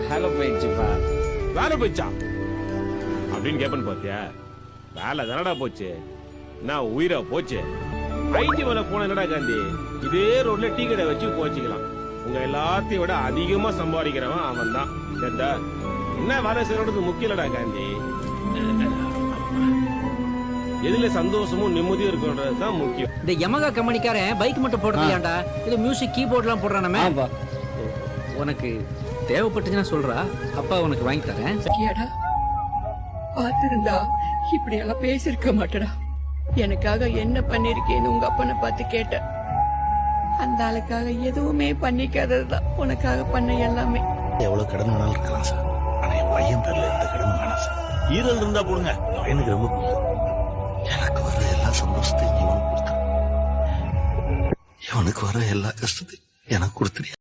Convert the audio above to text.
வேலை போயிடுச்சுப்பா. வேலை போச்சா அப்படின்னு கேப்பன்னு பாத்தியா? வேலை தானடா போச்சு, நான் உயிரா போச்சு. ஐடி வேலை போன என்னடா காந்தி, இதே ரோட்ல டீ கடை வச்சு போச்சுக்கலாம். உங்க எல்லாத்தையும் விட அதிகமா சம்பாதிக்கிறவன் அவன் தான். சரிடா, என்ன வேலை செய்யறது முக்கியம் இல்லடா காந்தி, எதுல சந்தோஷமும் நிம்மதியும் இருக்கிறது தான் முக்கியம். இந்த யமகா கம்பெனிக்காரன் பைக் மட்டும் போடுறியாண்டா, இது மியூசிக் கீபோர்ட் எல்லாம் போடுறானே. உனக்கு தேவைப்பட்டுச்சுன்னா சொல்றா, அப்பா உனக்கு வாங்கி தரேன். பாத்திருந்தா இப்படி எல்லாம் பேசிருக்க மாட்டடா. எனக்காக என்ன பண்ணிருக்கேன்னு உங்க அப்பனை பார்த்து கேட்ட. அந்த ஆளுக்காக எதுவுமே பண்ணிக்காததுதான் உனக்காக பண்ண எல்லாமே. எவ்வளவு கடன் வேணாலும் இருக்கலாம் சார், ஆனா என் பையன் பேர்ல எந்த கடன் வேணாம் சார். ஈரல் இருந்தா போடுங்க, பையனுக்கு ரொம்ப பிடிக்கும். எனக்கு வர எல்லா சந்தோஷத்தையும் இவனுக்கு கொடுத்து, இவனுக்கு வர எல்லா கஷ்டத்தையும் எனக்கு கொடுத்துறியா?